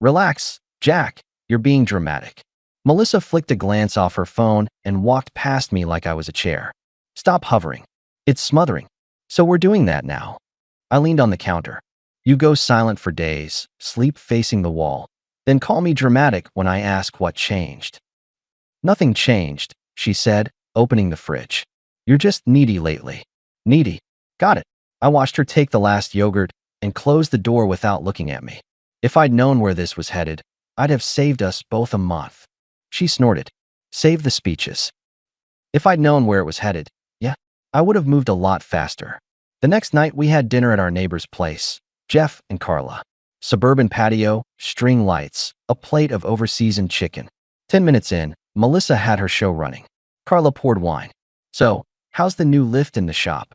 Relax, Jack. You're being dramatic. Melissa flicked a glance off her phone and walked past me like I was a chair. Stop hovering. It's smothering. So we're doing that now. I leaned on the counter. You go silent for days, sleep facing the wall, then call me dramatic when I ask what changed. Nothing changed, she said, opening the fridge. You're just needy lately. Needy. Got it. I watched her take the last yogurt and close the door without looking at me. If I'd known where this was headed, I'd have saved us both a month. She snorted. Save the speeches. If I'd known where it was headed, yeah, I would have moved a lot faster. The next night we had dinner at our neighbor's place, Jeff and Carla. Suburban patio, string lights, a plate of overseasoned chicken. 10 minutes in, Melissa had her show running. Carla poured wine. So, how's the new lift in the shop?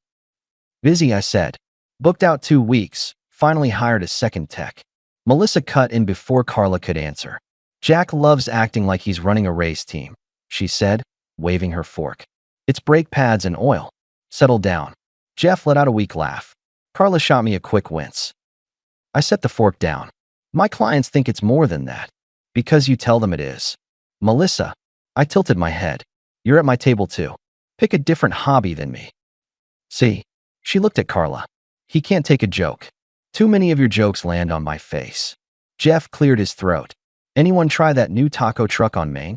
Busy, I said. Booked out 2 weeks, finally hired a second tech. Melissa cut in before Carla could answer. Jack loves acting like he's running a race team, she said, waving her fork. It's brake pads and oil. Settle down. Jeff let out a weak laugh. Carla shot me a quick wince. I set the fork down. My clients think it's more than that. Because you tell them it is. Melissa, I tilted my head. You're at my table too. Pick a different hobby than me. See? She looked at Carla. He can't take a joke. Too many of your jokes land on my face. Jeff cleared his throat. Anyone try that new taco truck on Main?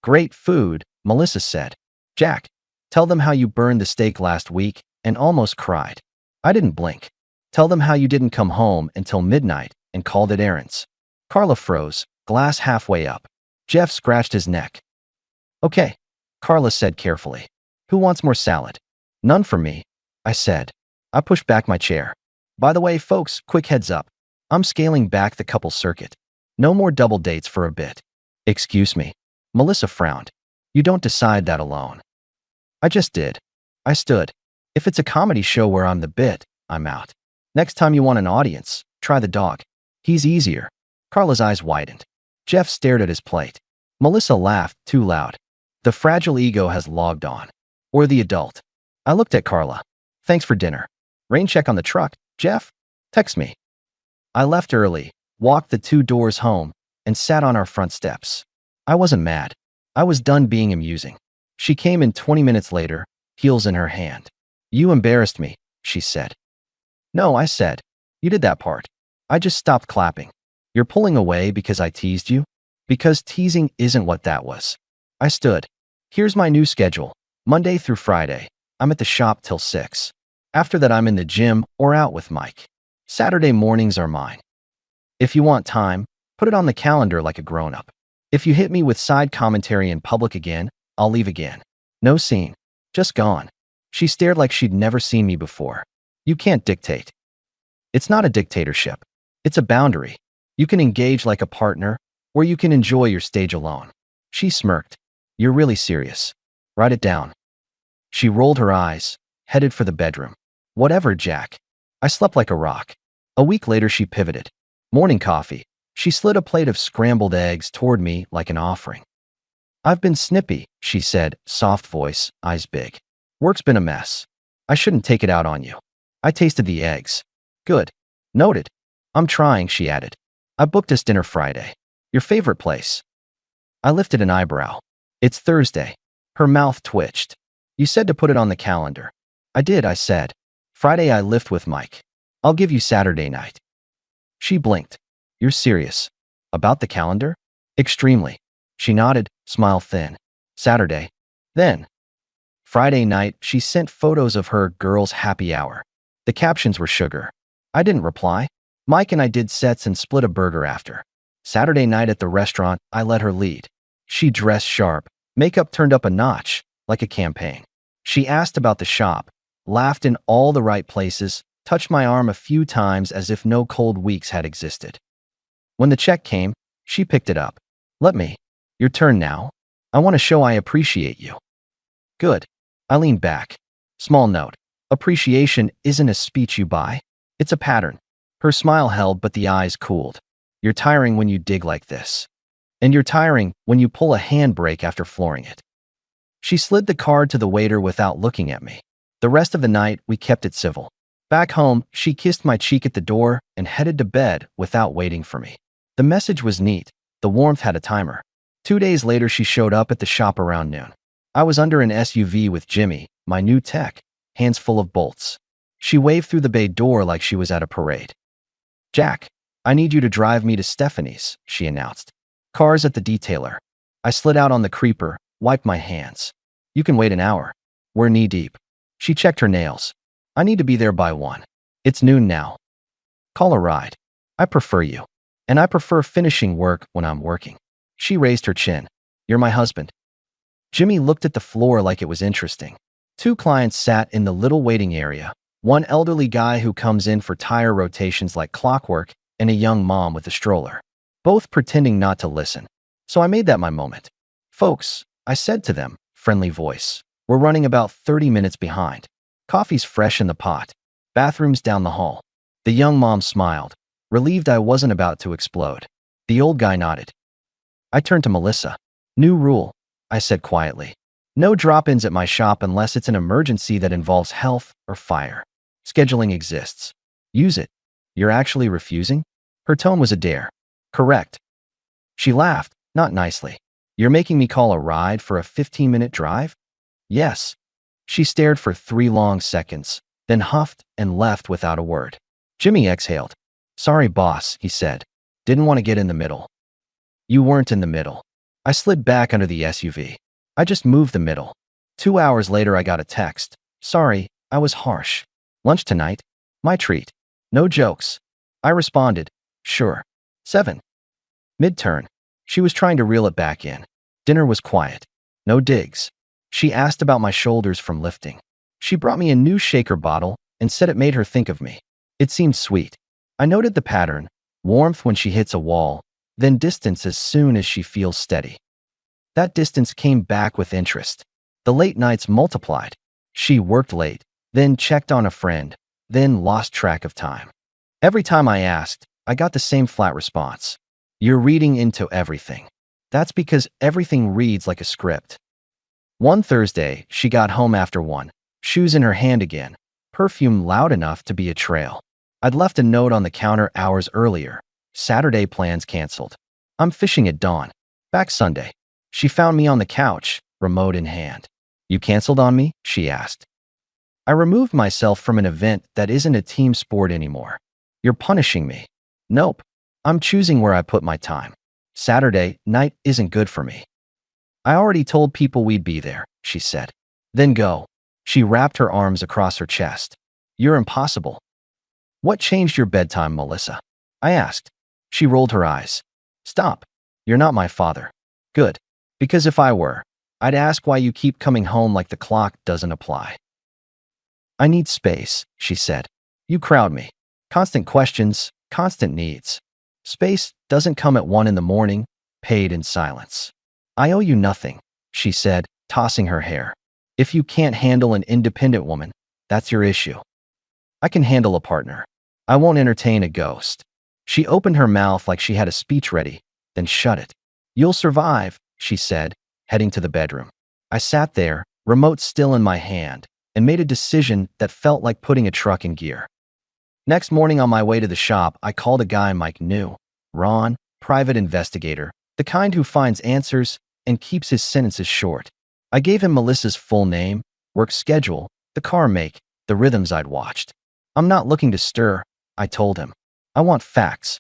Great food, Melissa said. Jack, tell them how you burned the steak last week and almost cried. I didn't blink. Tell them how you didn't come home until midnight and called it errands. Carla froze, glass halfway up. Jeff scratched his neck. Okay, Carla said carefully. Who wants more salad? None for me, I said. I pushed back my chair. By the way, folks, quick heads up. I'm scaling back the couple circuit. No more double dates for a bit. Excuse me. Melissa frowned. You don't decide that alone. I just did. I stood. If it's a comedy show where I'm the bit, I'm out. Next time you want an audience, try the dog. He's easier. Carla's eyes widened. Jeff stared at his plate. Melissa laughed too loud. The fragile ego has logged on. Or the adult. I looked at Carla. Thanks for dinner. Rain check on the truck, Jeff? Text me. I left early, walked the 2 doors home, and sat on our front steps. I wasn't mad. I was done being amusing. She came in 20 minutes later, heels in her hand. You embarrassed me, she said. No, I said. You did that part. I just stopped clapping. You're pulling away because I teased you? Because teasing isn't what that was. I stood. Here's my new schedule. Monday through Friday, I'm at the shop till 6. After that, I'm in the gym or out with Mike. Saturday mornings are mine. If you want time, put it on the calendar like a grown-up. If you hit me with side commentary in public again, I'll leave again. No scene. Just gone. She stared like she'd never seen me before. You can't dictate. It's not a dictatorship. It's a boundary. You can engage like a partner, or you can enjoy your stage alone. She smirked. You're really serious. Write it down. She rolled her eyes, headed for the bedroom. Whatever, Jack. I slept like a rock. A week later, she pivoted. Morning coffee. She slid a plate of scrambled eggs toward me like an offering. I've been snippy, she said, soft voice, eyes big. Work's been a mess. I shouldn't take it out on you. I tasted the eggs. Good. Noted. I'm trying, she added. I booked us dinner Friday. Your favorite place. I lifted an eyebrow. It's Thursday. Her mouth twitched. You said to put it on the calendar. I did, I said. Friday I lift with Mike. I'll give you Saturday night. She blinked. You're serious. About the calendar? Extremely. She nodded, smile thin. Saturday. Then. Friday night, she sent photos of her girls' happy hour. The captions were sugar. I didn't reply. Mike and I did sets and split a burger after. Saturday night at the restaurant, I let her lead. She dressed sharp, makeup turned up a notch, like a campaign. She asked about the shop, laughed in all the right places, touched my arm a few times as if no cold weeks had existed. When the check came, she picked it up. Let me. Your turn now. I want to show I appreciate you. Good. I leaned back. Small note. Appreciation isn't a speech you buy. It's a pattern. Her smile held, but the eyes cooled. You're tiring when you dig like this. And you're tiring when you pull a handbrake after flooring it. She slid the card to the waiter without looking at me. The rest of the night, we kept it civil. Back home, she kissed my cheek at the door and headed to bed without waiting for me. The message was neat. The warmth had a timer. 2 days later, she showed up at the shop around noon. I was under an SUV with Jimmy, my new tech, hands full of bolts. She waved through the bay door like she was at a parade. "Jack, I need you to drive me to Stephanie's," she announced. "Car's at the detailer." I slid out on the creeper, wiped my hands. "You can wait an hour. We're knee-deep." She checked her nails. "I need to be there by 1. It's noon now. Call a ride. I prefer you. And I prefer finishing work when I'm working." She raised her chin. "You're my husband." Jimmy looked at the floor like it was interesting. 2 clients sat in the little waiting area. One elderly guy who comes in for tire rotations like clockwork, and a young mom with a stroller. Both pretending not to listen. So I made that my moment. "Folks," I said to them, friendly voice, "we're running about 30 minutes behind. Coffee's fresh in the pot. Bathroom's down the hall." The young mom smiled, relieved I wasn't about to explode. The old guy nodded. I turned to Melissa. "New rule," I said quietly. "No drop-ins at my shop unless it's an emergency that involves health or fire. Scheduling exists. Use it." "You're actually refusing?" Her tone was a dare. "Correct." She laughed, not nicely. "You're making me call a ride for a 15-minute drive?" "Yes." She stared for 3 long seconds, then huffed and left without a word. Jimmy exhaled. "Sorry, boss," he said. "Didn't want to get in the middle." "You weren't in the middle." I slid back under the SUV. "I just moved the middle." 2 hours later, I got a text. "Sorry, I was harsh. Lunch tonight? My treat. No jokes." I responded, "Sure." 7. Mid-turn. She was trying to reel it back in. Dinner was quiet. No digs. She asked about my shoulders from lifting. She brought me a new shaker bottle and said it made her think of me. It seemed sweet. I noted the pattern: warmth when she hits a wall, then distance as soon as she feels steady. That distance came back with interest. The late nights multiplied. She worked late, then checked on a friend, then lost track of time. Every time I asked, I got the same flat response. "You're reading into everything." That's because everything reads like a script. One Thursday, she got home after 1, shoes in her hand again, perfume loud enough to be a trail. I'd left a note on the counter hours earlier. "Saturday plans canceled. I'm fishing at dawn. Back Sunday." She found me on the couch, remote in hand. "You canceled on me?" she asked. I removed myself from an event that isn't a team sport anymore. "You're punishing me." "Nope. I'm choosing where I put my time. Saturday night isn't good for me." "I already told people we'd be there," she said. "Then go." She wrapped her arms across her chest. "You're impossible." "What changed your bedtime, Melissa?" I asked. She rolled her eyes. "Stop. You're not my father." "Good. Because if I were, I'd ask why you keep coming home like the clock doesn't apply." "I need space," she said. "You crowd me. Constant questions, constant needs. Space doesn't come at 1 in the morning, paid in silence." "I owe you nothing," she said, tossing her hair. "If you can't handle an independent woman, that's your issue. I can handle a partner. I won't entertain a ghost." She opened her mouth like she had a speech ready, then shut it. "You'll survive," she said, heading to the bedroom. I sat there, remote still in my hand, and made a decision that felt like putting a truck in gear. Next morning on my way to the shop, I called a guy Mike knew. Ron, private investigator, the kind who finds answers and keeps his sentences short. I gave him Melissa's full name, work schedule, the car make, the rhythms I'd watched. "I'm not looking to stir," I told him. "I want facts."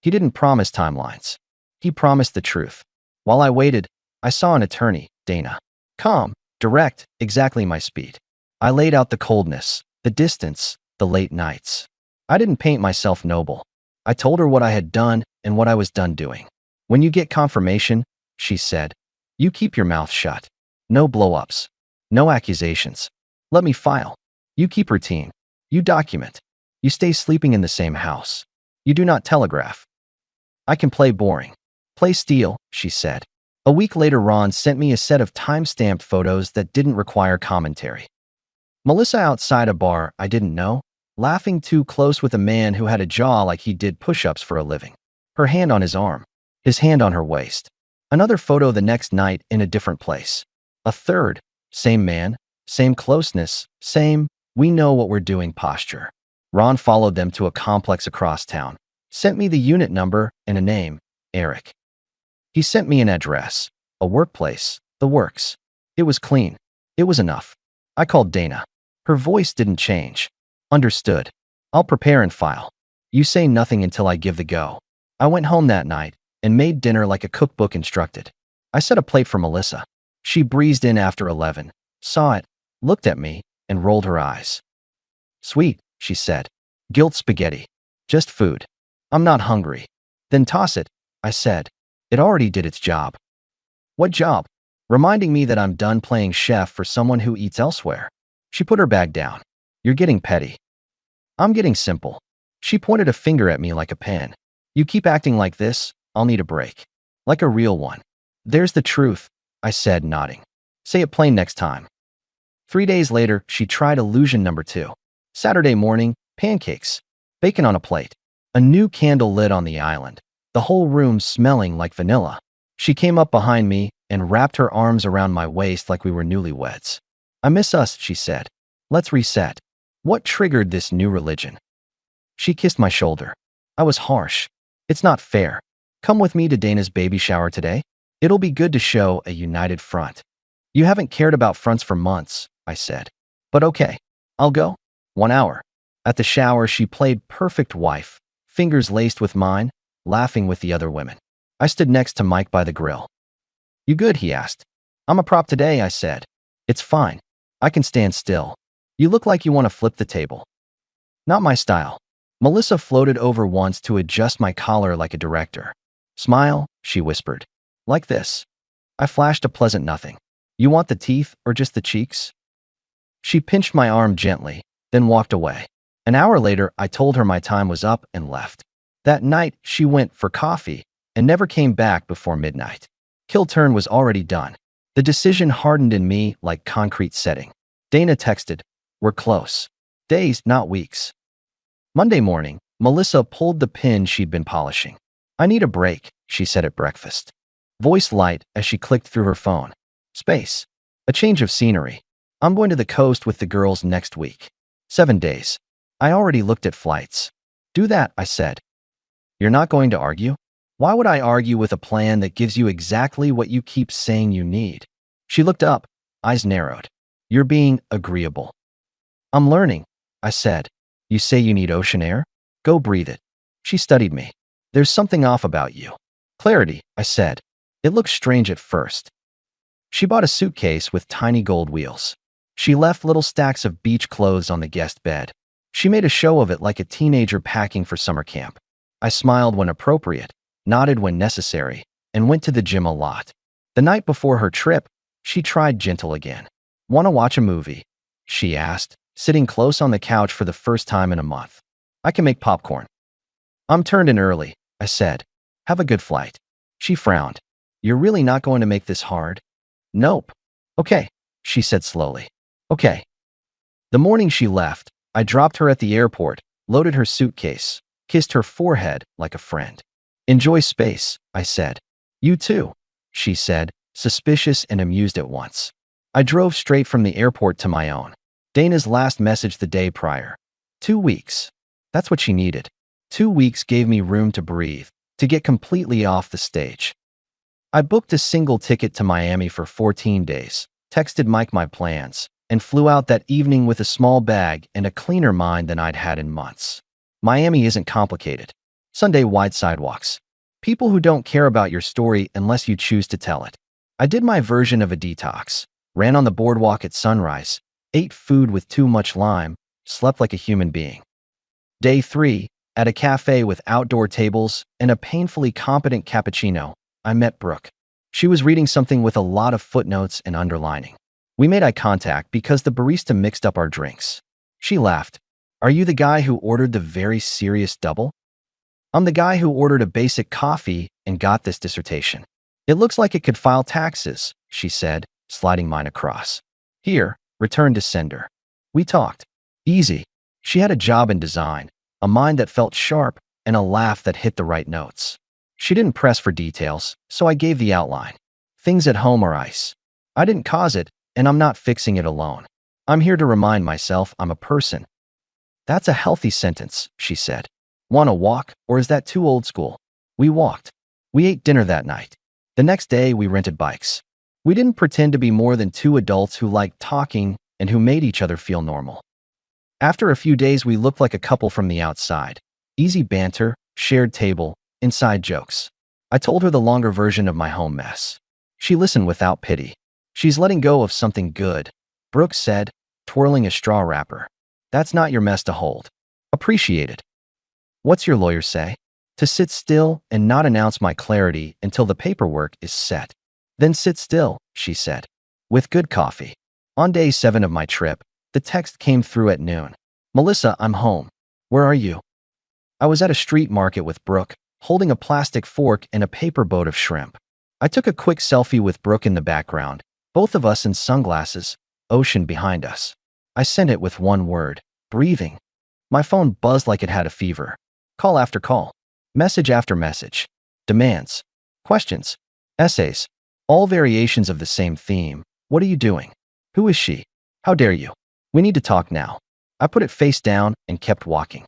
He didn't promise timelines. He promised the truth. While I waited, I saw an attorney, Dana. Calm, direct, exactly my speed. I laid out the coldness, the distance, the late nights. I didn't paint myself noble. I told her what I had done and what I was done doing. "When you get confirmation," she said, "you keep your mouth shut. No blow-ups. No accusations. Let me file. You keep routine. You document. You stay sleeping in the same house. You do not telegraph." "I can play boring. Play steel," she said. A week later, Ron sent me a set of time-stamped photos that didn't require commentary. Melissa outside a bar I didn't know, laughing too close with a man who had a jaw like he did push-ups for a living. Her hand on his arm. His hand on her waist. Another photo the next night in a different place. A third. Same man. Same closeness. Same, "we know what we're doing" posture. Ron followed them to a complex across town. Sent me the unit number and a name, Eric. He sent me an address, a workplace, the works. It was clean. It was enough. I called Dana. Her voice didn't change. Understood. I'll prepare and file. You say nothing until I give the go. I went home that night and made dinner like a cookbook instructed. I set a plate for Melissa. She breezed in after 11, saw it, looked at me, and rolled her eyes. Sweet, she said. Guilt spaghetti. Just food. I'm not hungry. Then toss it, I said. It already did its job. What job? Reminding me that I'm done playing chef for someone who eats elsewhere. She put her bag down. You're getting petty. I'm getting simple. She pointed a finger at me like a pen. You keep acting like this, I'll need a break. Like a real one. There's the truth, I said, nodding. Say it plain next time. 3 days later, she tried illusion number 2. Saturday morning, pancakes. Bacon on a plate. A new candle lit on the island. The whole room smelling like vanilla. She came up behind me and wrapped her arms around my waist like we were newlyweds. I miss us, she said. Let's reset. What triggered this new religion? She kissed my shoulder. I was harsh. It's not fair. Come with me to Dana's baby shower today. It'll be good to show a united front. You haven't cared about fronts for months, I said. But okay, I'll go. 1 hour. At the shower, she played perfect wife, fingers laced with mine, laughing with the other women. I stood next to Mike by the grill. You good, he asked. I'm a prop today, I said. It's fine. I can stand still. You look like you want to flip the table. Not my style. Melissa floated over once to adjust my collar like a director. Smile, she whispered. Like this. I flashed a pleasant nothing. You want the teeth or just the cheeks? She pinched my arm gently, then walked away. An hour later, I told her my time was up and left. That night, she went for coffee and never came back before midnight. Kill turn was already done. The decision hardened in me like concrete setting. Dana texted, we're close. Days, not weeks. Monday morning, Melissa pulled the pin she'd been polishing. I need a break, she said at breakfast. Voice light as she clicked through her phone. Space. A change of scenery. I'm going to the coast with the girls next week. 7 days. I already looked at flights. Do that, I said. You're not going to argue? Why would I argue with a plan that gives you exactly what you keep saying you need? She looked up, eyes narrowed. You're being agreeable. I'm learning, I said. You say you need ocean air? Go breathe it. She studied me. There's something off about you. Clarity, I said. It looks strange at first. She bought a suitcase with tiny gold wheels. She left little stacks of beach clothes on the guest bed. She made a show of it like a teenager packing for summer camp. I smiled when appropriate, nodded when necessary, and went to the gym a lot. The night before her trip, she tried gentle again. Want to watch a movie? She asked, sitting close on the couch for the first time in a month. I can make popcorn. I'm turned in early, I said. Have a good flight. She frowned. You're really not going to make this hard? Nope. Okay, she said slowly. Okay. The morning she left, I dropped her at the airport, loaded her suitcase, kissed her forehead like a friend. Enjoy space, I said. You too, she said, suspicious and amused at once. I drove straight from the airport to my own. Dana's last message the day prior. 2 weeks. That's what she needed. 2 weeks gave me room to breathe, to get completely off the stage. I booked a single ticket to Miami for 14 days, texted Mike my plans, and flew out that evening with a small bag and a cleaner mind than I'd had in months. Miami isn't complicated. Sunday wide sidewalks. People who don't care about your story unless you choose to tell it. I did my version of a detox, ran on the boardwalk at sunrise, ate food with too much lime, slept like a human being. Day 3, at a cafe with outdoor tables and a painfully competent cappuccino, I met Brooke. She was reading something with a lot of footnotes and underlining. We made eye contact because the barista mixed up our drinks. She laughed. Are you the guy who ordered the very serious double? I'm the guy who ordered a basic coffee and got this dissertation. It looks like it could file taxes, she said, sliding mine across. Here, return to sender. We talked. Easy. She had a job in design, a mind that felt sharp, and a laugh that hit the right notes. She didn't press for details, so I gave the outline. Things at home are ice. I didn't cause it, and I'm not fixing it alone. I'm here to remind myself I'm a person. That's a healthy sentence, she said. Want a walk, or is that too old school? We walked. We ate dinner that night. The next day, we rented bikes. We didn't pretend to be more than two adults who liked talking and who made each other feel normal. After a few days, we looked like a couple from the outside. Easy banter, shared table, inside jokes. I told her the longer version of my home mess. She listened without pity. She's letting go of something good, Brooke said, twirling a straw wrapper. That's not your mess to hold. Appreciate it. What's your lawyer say? To sit still and not announce my clarity until the paperwork is set. Then sit still, she said. With good coffee. On day 7 of my trip, the text came through at noon. Melissa, I'm home. Where are you? I was at a street market with Brooke, holding a plastic fork and a paper boat of shrimp. I took a quick selfie with Brooke in the background, both of us in sunglasses, ocean behind us. I sent it with one word, breathing. My phone buzzed like it had a fever. Call after call. Message after message. Demands. Questions. Essays. All variations of the same theme. What are you doing? Who is she? How dare you? We need to talk now. I put it face down and kept walking.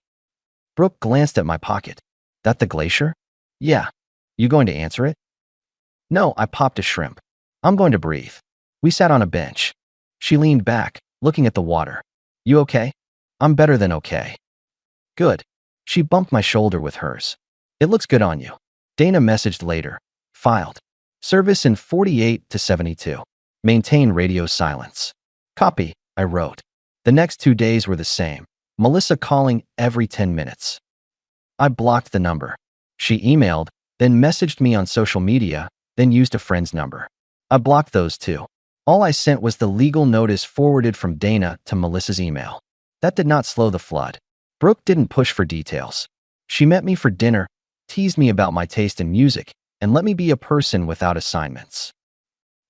Brooke glanced at my pocket. That the glacier? Yeah. You going to answer it? No, I popped a shrimp. I'm going to breathe. We sat on a bench. She leaned back, looking at the water. You okay? I'm better than okay. Good. She bumped my shoulder with hers. It looks good on you. Dana messaged later. Filed. Service in 48 to 72. Maintain radio silence. Copy, I wrote. The next 2 days were the same. Melissa calling every 10 minutes. I blocked the number. She emailed, then messaged me on social media, then used a friend's number. I blocked those too. All I sent was the legal notice forwarded from Dana to Melissa's email. That did not slow the flood. Brooke didn't push for details. She met me for dinner, teased me about my taste in music, and let me be a person without assignments.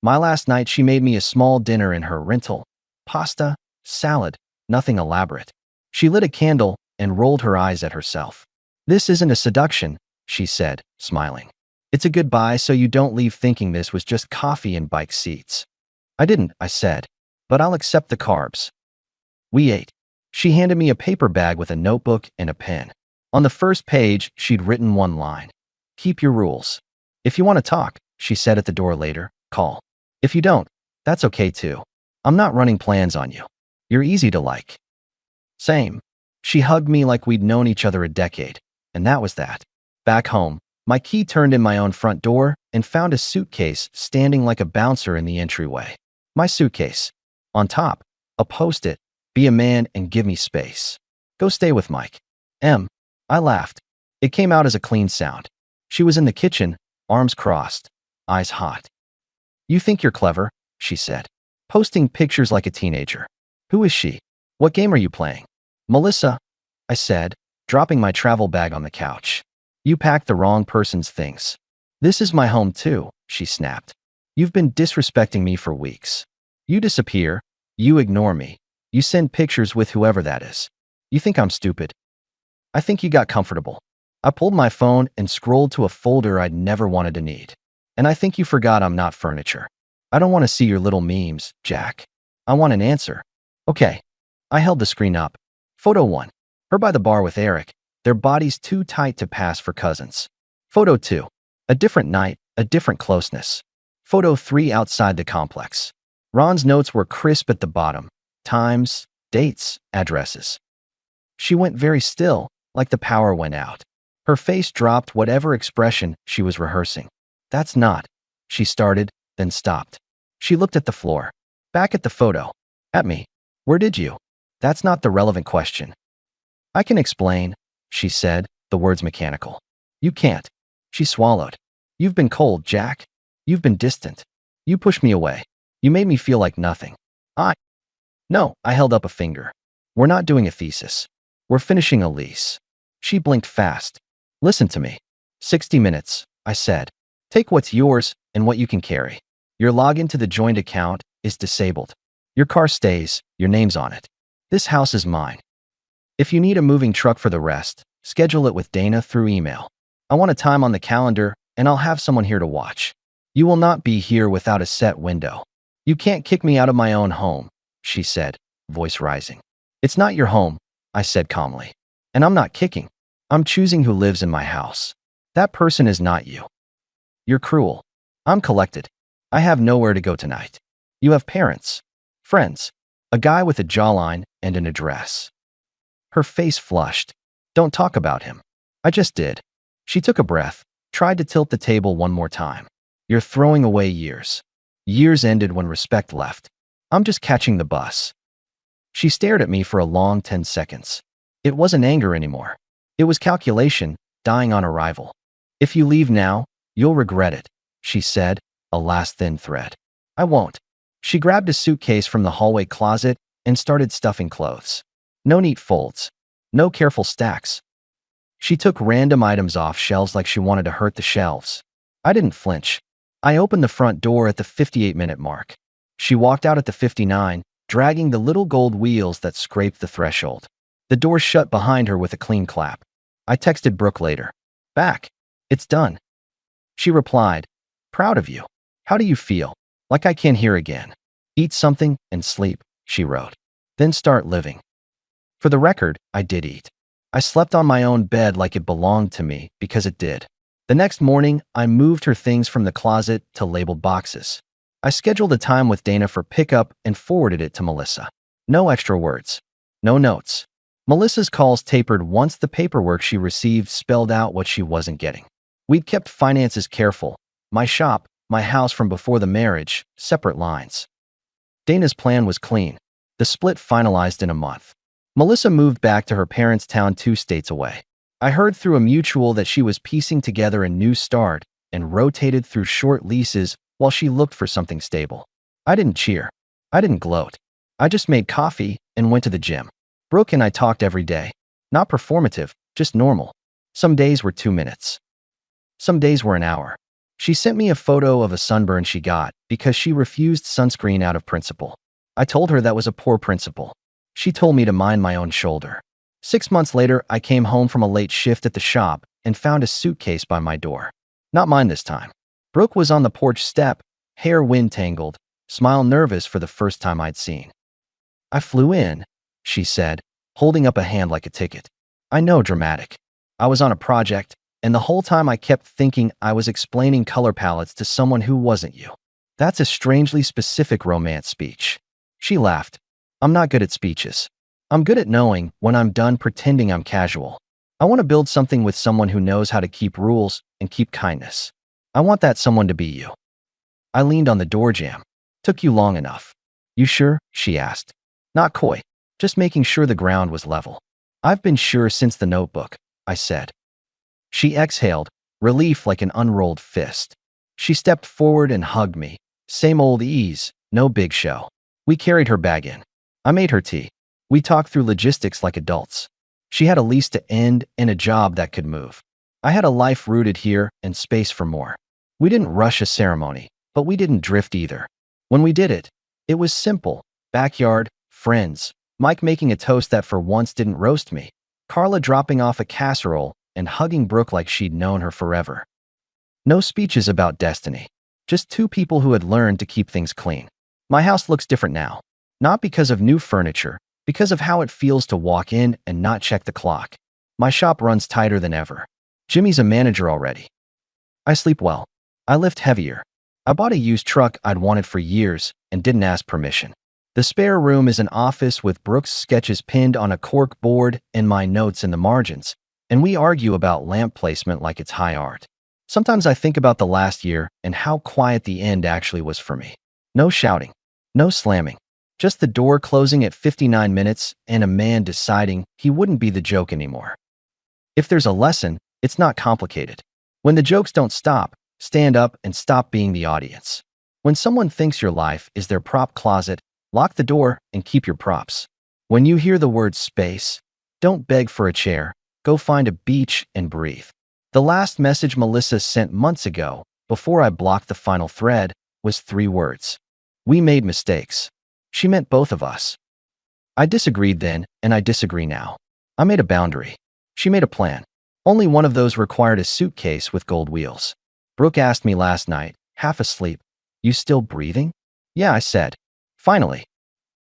My last night, she made me a small dinner in her rental. Pasta, salad, nothing elaborate. She lit a candle and rolled her eyes at herself. This isn't a seduction, she said, smiling. It's a goodbye so you don't leave thinking this was just coffee and bike seats. I didn't, I said, but I'll accept the carbs. We ate. She handed me a paper bag with a notebook and a pen. On the first page, she'd written one line. Keep your rules. If you want to talk, she said at the door later, call. If you don't, that's okay too. I'm not running plans on you. You're easy to like. Same. She hugged me like we'd known each other a decade, and that was that. Back home, my key turned in my own front door and found a suitcase standing like a bouncer in the entryway. My suitcase. On top, a post-it, be a man and give me space. Go stay with Mike. I laughed. It came out as a clean sound. She was in the kitchen, arms crossed, eyes hot. You think you're clever, she said, posting pictures like a teenager. Who is she? What game are you playing? Melissa, I said, dropping my travel bag on the couch. You packed the wrong person's things. This is my home too, she snapped. You've been disrespecting me for weeks. You disappear, you ignore me, you send pictures with whoever that is. You think I'm stupid? I think you got comfortable. I pulled my phone and scrolled to a folder I'd never wanted to need. And I think you forgot I'm not furniture. I don't want to see your little memes, Jack. I want an answer. Okay. I held the screen up. Photo 1. Her by the bar with Eric, their bodies too tight to pass for cousins. Photo 2. A different night, a different closeness. Photo 3 outside the complex. Ron's notes were crisp at the bottom. Times, dates, addresses. She went very still, like the power went out. Her face dropped whatever expression she was rehearsing. That's not. She started, then stopped. She looked at the floor. Back at the photo. At me. Where did you? That's not the relevant question. I can explain, she said, the words mechanical. You can't. She swallowed. You've been cold, Jack. You've been distant. You pushed me away. You made me feel like nothing. No, I held up a finger. We're not doing a thesis. We're finishing a lease. She blinked fast. Listen to me. 60 minutes, I said. Take what's yours and what you can carry. Your login to the joint account is disabled. Your car stays, your name's on it. This house is mine. If you need a moving truck for the rest, schedule it with Dana through email. I want a time on the calendar, and I'll have someone here to watch. You will not be here without a set window. You can't kick me out of my own home, she said, voice rising. It's not your home, I said calmly. And I'm not kicking. I'm choosing who lives in my house. That person is not you. You're cruel. I'm collected. I have nowhere to go tonight. You have parents, friends, a guy with a jawline and an address. Her face flushed. Don't talk about him. I just did. She took a breath, tried to tilt the table one more time. You're throwing away years. Years ended when respect left. I'm just catching the bus. She stared at me for a long 10 seconds. It wasn't anger anymore. It was calculation, dying on arrival. If you leave now, you'll regret it, she said, a last thin thread. I won't. She grabbed a suitcase from the hallway closet and started stuffing clothes. No neat folds. No careful stacks. She took random items off shelves like she wanted to hurt the shelves. I didn't flinch. I opened the front door at the 58-minute mark. She walked out at the 59, dragging the little gold wheels that scraped the threshold. The door shut behind her with a clean clap. I texted Brooke later. Back. It's done. She replied, proud of you. How do you feel? Like I can't hear again. Eat something and sleep, she wrote. Then start living. For the record, I did eat. I slept on my own bed like it belonged to me because it did. The next morning, I moved her things from the closet to labeled boxes. I scheduled a time with Dana for pickup and forwarded it to Melissa. No extra words. No notes. Melissa's calls tapered once the paperwork she received spelled out what she wasn't getting. We'd kept finances careful. My shop, my house from before the marriage, separate lines. Dana's plan was clean. The split finalized in a month. Melissa moved back to her parents' town 2 states away. I heard through a mutual that she was piecing together a new start and rotated through short leases while she looked for something stable. I didn't cheer. I didn't gloat. I just made coffee and went to the gym. Brooke and I talked every day. Not performative, just normal. Some days were 2 minutes. Some days were an hour. She sent me a photo of a sunburn she got because she refused sunscreen out of principle. I told her that was a poor principle. She told me to mind my own shoulder. 6 months later, I came home from a late shift at the shop and found a suitcase by my door. Not mine this time. Brooke was on the porch step, hair wind-tangled, smile nervous for the first time I'd seen. I flew in, she said, holding up a hand like a ticket. I know, dramatic. I was on a project, and the whole time I kept thinking I was explaining color palettes to someone who wasn't you. That's a strangely specific romance speech. She laughed. I'm not good at speeches. I'm good at knowing when I'm done pretending I'm casual. I want to build something with someone who knows how to keep rules and keep kindness. I want that someone to be you. I leaned on the door jamb. Took you long enough. You sure? She asked. Not coy. Just making sure the ground was level. I've been sure since the notebook, I said. She exhaled, relief like an unrolled fist. She stepped forward and hugged me. Same old ease, no big show. We carried her bag in. I made her tea. We talked through logistics like adults. She had a lease to end and a job that could move. I had a life rooted here and space for more. We didn't rush a ceremony, but we didn't drift either. When we did it, it was simple. Backyard, friends, Mike making a toast that for once didn't roast me, Carla dropping off a casserole and hugging Brooke like she'd known her forever. No speeches about destiny. Just 2 people who had learned to keep things clean. My house looks different now. Not because of new furniture, because of how it feels to walk in and not check the clock. My shop runs tighter than ever. Jimmy's a manager already. I sleep well. I lift heavier. I bought a used truck I'd wanted for years and didn't ask permission. The spare room is an office with Brooke's sketches pinned on a cork board and my notes in the margins, and we argue about lamp placement like it's high art. Sometimes I think about the last year and how quiet the end actually was for me. No shouting. No slamming. Just the door closing at 59 minutes and a man deciding he wouldn't be the joke anymore. If there's a lesson, it's not complicated. When the jokes don't stop, stand up and stop being the audience. When someone thinks your life is their prop closet, lock the door and keep your props. When you hear the word space, don't beg for a chair, go find a beach and breathe. The last message Melissa sent months ago, before I blocked the final thread, was 3 words. We made mistakes. She meant both of us. I disagreed then, and I disagree now. I made a boundary. She made a plan. Only one of those required a suitcase with gold wheels. Brooke asked me last night, half asleep, "You still breathing?" "Yeah," I said. Finally.